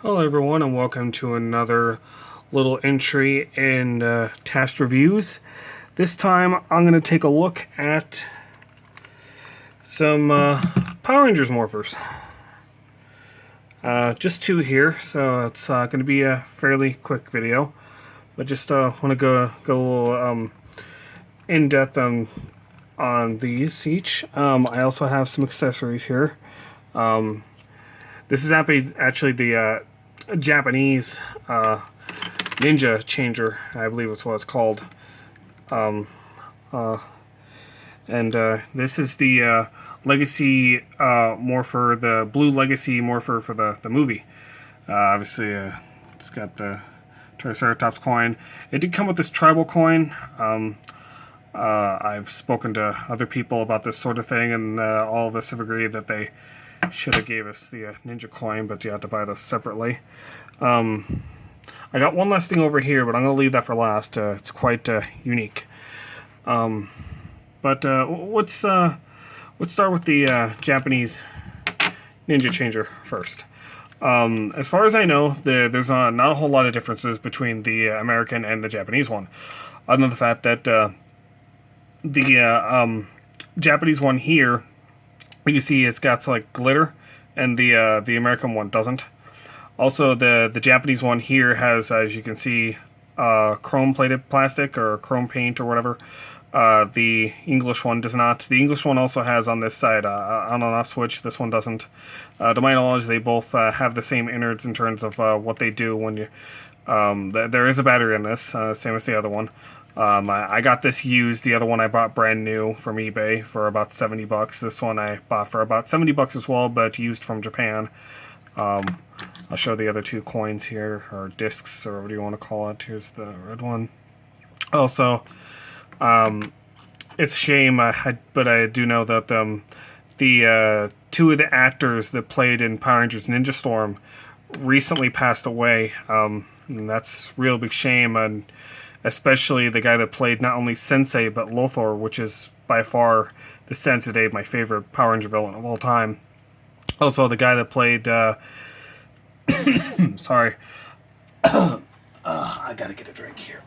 Hello everyone and welcome to another little entry in TAST Reviews. This time I'm going to take a look at some Power Rangers Morphers. Just two here, so it's going to be a fairly quick video. But just want to go a little in-depth on these each. I also have some accessories here. This is actually the Japanese ninja changer, I believe it's what it's called. This is the Legacy Morpher, the Blue Legacy Morpher for the movie. Obviously, it's got the Triceratops coin. It did come with this tribal coin. I've spoken to other people about this sort of thing, and all of us have agreed that they should have gave us the ninja coin, but you have to buy those separately. I got one last thing over here, but I'm going to leave that for last. It's quite unique. Let's start with the Japanese ninja changer first. As far as I know, there's not a whole lot of differences between the American and the Japanese one, other than the fact that the Japanese one here, you can see it's got like glitter, and the American one doesn't. Also, the Japanese one here has, as you can see, chrome-plated plastic or chrome paint or whatever. The English one does not. The English one also has on this side on-and-off switch. This one doesn't. To my knowledge, they both have the same innards in terms of what they do when you. There is a battery in this, same as the other one. I got this used. The other one I bought brand new from eBay for about $70. This one I bought for about $70 as well, but used from Japan. I'll show the other two coins here, or discs, or whatever you want to call it. Here's the red one. Also, it's a shame, but I do know that the two of the actors that played in Power Rangers Ninja Storm recently passed away. And that's a real big shame, and especially the guy that played not only Sensei, but Lothar, which is by far the sense today my favorite Power Ranger villain of all time. Also, the guy that played... sorry. I gotta get a drink here.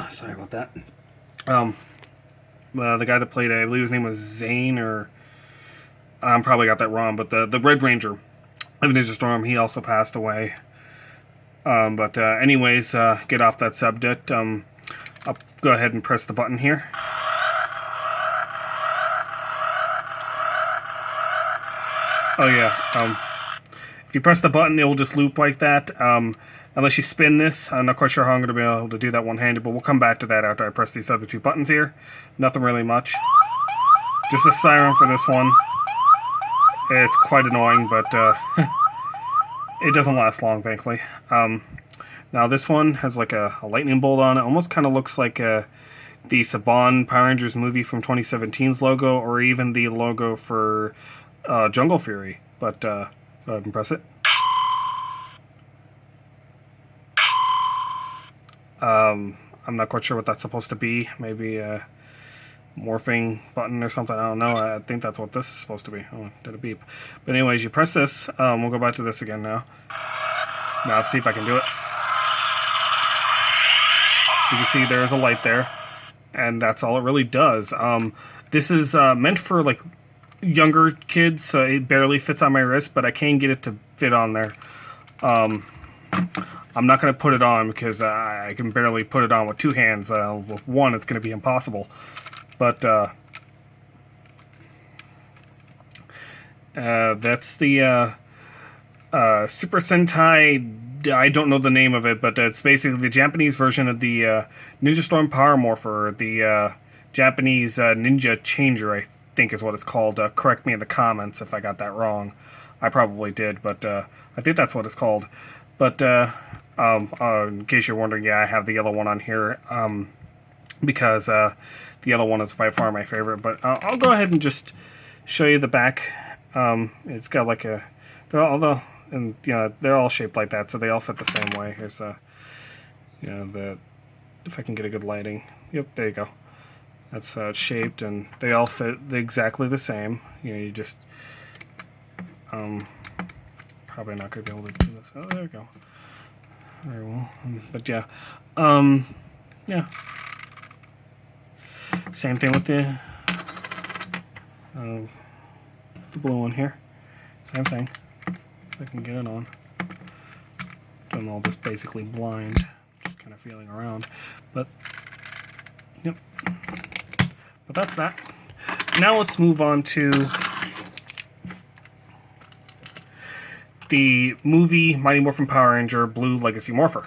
Sorry about that. The guy that played, I believe his name was Zane, or... I probably got that wrong, but the Red Ranger of Ninja Storm, he also passed away. Anyways, get off that subject. I'll go ahead and press the button here. Oh yeah, if you press the button, it will just loop like that. Unless you spin this, I'm not quite sure how I'm going to be able to do that one-handed, but we'll come back to that after I press these other two buttons here. Nothing really much. Just a siren for this one. It's quite annoying, but it doesn't last long, thankfully. Now this one has like a lightning bolt on it. Almost kind of looks like the Saban Power Rangers movie from 2017's logo, or even the logo for Jungle Fury. But go ahead and press it. I'm not quite sure what that's supposed to be. Maybe a morphing button or something. I don't know. I think that's what this is supposed to be. Oh, did a beep. But anyways, you press this. We'll go back to this again now. Now let's see if I can do it. So you can see there's a light there, and that's all it really does. This is meant for like younger kids, so it barely fits on my wrist, but I can get it to fit on there. I'm not going to put it on because I can barely put it on with two hands. With one, it's going to be impossible. But that's the Super Sentai. I don't know the name of it, but it's basically the Japanese version of the Ninja Storm Power Morpher, the Japanese Ninja Changer, I think is what it's called. Correct me in the comments if I got that wrong. I probably did, but I think that's what it's called. But in case you're wondering, yeah, I have the yellow one on here because the yellow one is by far my favorite. But I'll go ahead and just show you the back. It's got like a... they're all shaped like that, so they all fit the same way. Here's if I can get a good lighting. Yep, there you go. That's how it's shaped, and they all fit exactly the same. You know, you just probably not gonna be able to do this. Oh, there we go. Very well. But yeah, yeah. Same thing with the blue one here. Same thing. If I can get it on. I'm all just basically blind, just kind of feeling around. But yep. But that's that. Now let's move on to the movie Mighty Morphin Power Ranger Blue Legacy Morpher.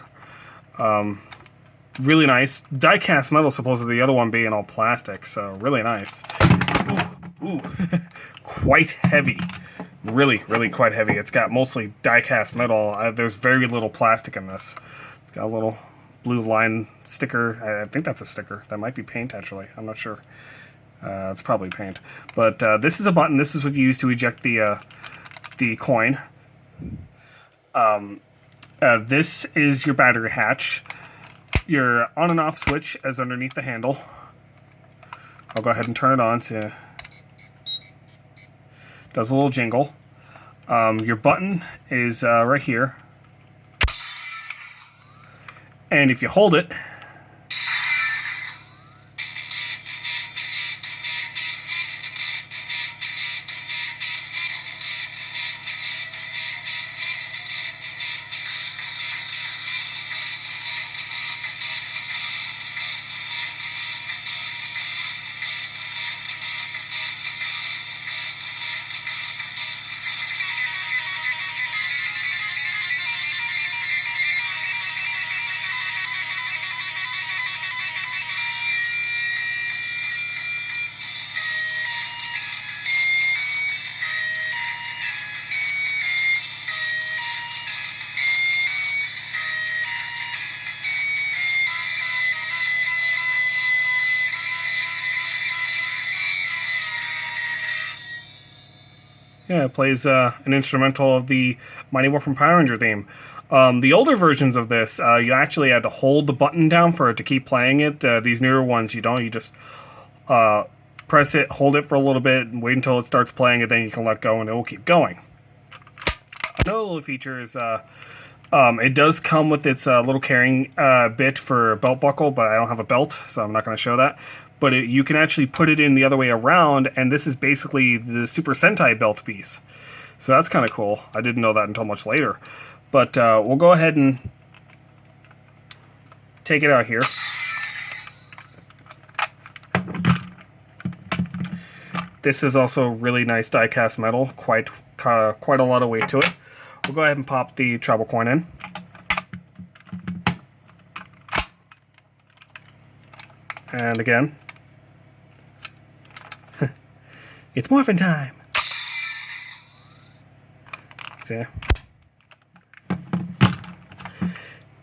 Really nice. Die-cast metal, supposedly, the other one being all plastic, so really nice. Ooh. Quite heavy. Really, really quite heavy. It's got mostly die-cast metal. There's very little plastic in this. It's got a little blue line sticker. I think that's a sticker. That might be paint, actually. I'm not sure. It's probably paint. But this is a button. This is what you use to eject the coin. This is your battery hatch. Your on and off switch is underneath the handle. I'll go ahead and turn it on. So it does a little jingle. Your button is right here. And if you hold it, yeah, it plays an instrumental of the Mighty Morphin Power Ranger theme. The older versions of this, you actually had to hold the button down for it to keep playing it. These newer ones, you don't. You just press it, hold it for a little bit, and wait until it starts playing, and then you can let go, and it will keep going. Another little feature is it does come with its little carrying bit for a belt buckle, but I don't have a belt, so I'm not going to show that. But you can actually put it in the other way around, and this is basically the Super Sentai belt piece. So that's kind of cool. I didn't know that until much later. But we'll go ahead and take it out here. This is also really nice die-cast metal. Quite a lot of weight to it. We'll go ahead and pop the travel coin in. And again, it's Morphin time! See?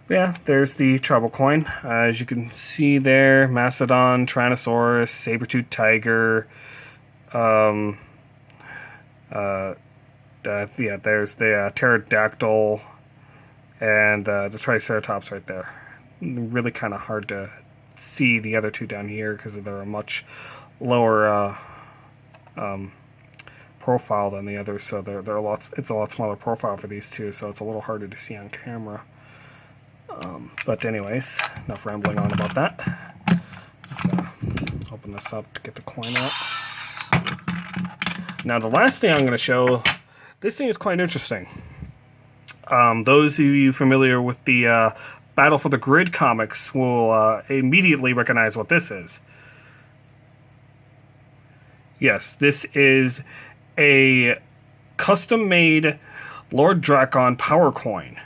Yeah, there's the travel coin. As you can see there, Mastodon, Tyrannosaurus, Saber-toothed Tiger. Yeah, there's the pterodactyl and the Triceratops right there. Really kind of hard to see the other two down here because they're a much lower profile than the others, so it's a lot smaller profile for these two, so it's a little harder to see on camera. But anyways, enough rambling on about that. Let's open this up to get the coin out. Now the last thing I'm going to show, this thing is quite interesting. Those of you familiar with the Battle for the Grid comics will immediately recognize what this is. Yes, this is a custom-made Lord Drakon power coin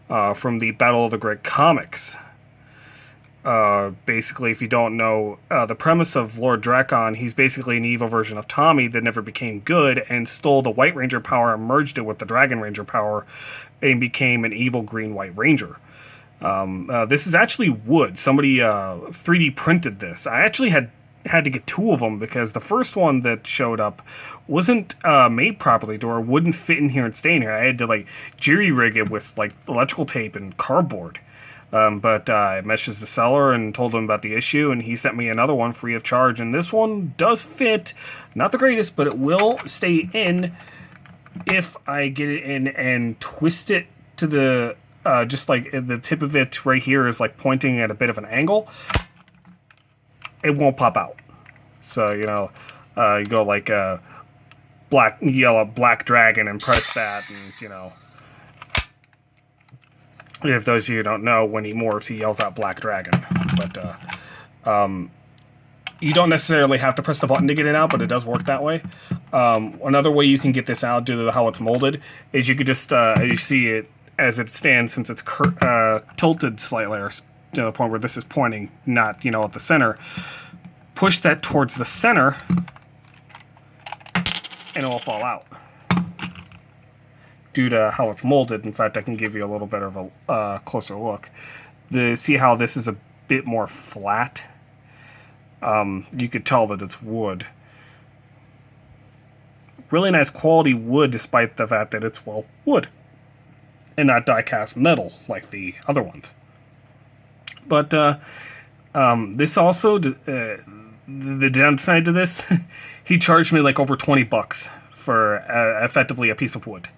from the Battle of the Grid comics. Basically, if you don't know, the premise of Lord Drakon, he's basically an evil version of Tommy that never became good and stole the White Ranger power and merged it with the Dragon Ranger power and became an evil green White Ranger. This is actually wood. Somebody 3D printed this. I actually had to get two of them because the first one that showed up wasn't made properly or wouldn't fit in here and stay in here. I had to like jerry rig it with like electrical tape and cardboard. But I messaged the seller and told him about the issue, and he sent me another one free of charge. And this one does fit. Not the greatest, but it will stay in if I get it in and twist it to the... just like the tip of it right here is like pointing at a bit of an angle. It won't pop out. So, you know, you go like yell out Black Dragon and press that, and, you know... If those of you who don't know, when he morphs, he yells out Black Dragon. But you don't necessarily have to press the button to get it out, but it does work that way. Another way you can get this out due to how it's molded is you could just, as you see it as it stands, since it's tilted slightly, or to the point where this is pointing, not, you know, at the center, push that towards the center, and it will fall out. Due to how it's molded. In fact, I can give you a little bit of a closer look. See how this is a bit more flat? You could tell that it's wood. Really nice quality wood, despite the fact that it's, well, wood. And not die-cast metal like the other ones. But this also, the downside to this, he charged me like over $20 for effectively a piece of wood.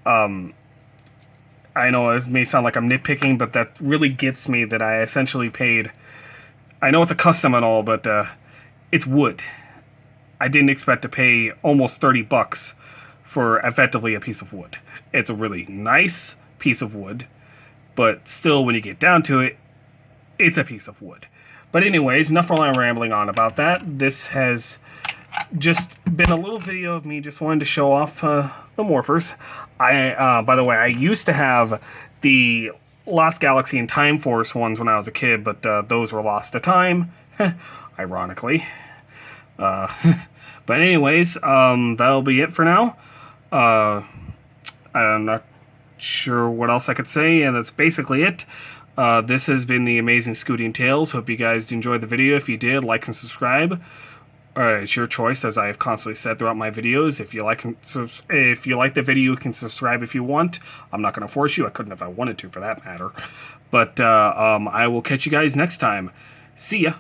I know it may sound like I'm nitpicking, but that really gets me that I essentially paid... I know it's a custom and all, but it's wood. I didn't expect to pay almost $30 for effectively a piece of wood. It's a really nice piece of wood, but still, when you get down to it, it's a piece of wood. But anyways, enough rambling on about that. This has just been a little video of me just wanting to show off the Morphers. By the way, I used to have the Lost Galaxy and Time Force ones when I was a kid, but those were lost to time, ironically. But anyways, that'll be it for now. I'm not sure what else I could say, and that's basically it. This has been the Amazing Scooting Tales. Hope you guys enjoyed the video. If you did, like and subscribe. It's your choice, as I have constantly said throughout my videos. If you like the video, you can subscribe if you want. I'm not going to force you. I couldn't if I wanted to, for that matter. But I will catch you guys next time. See ya.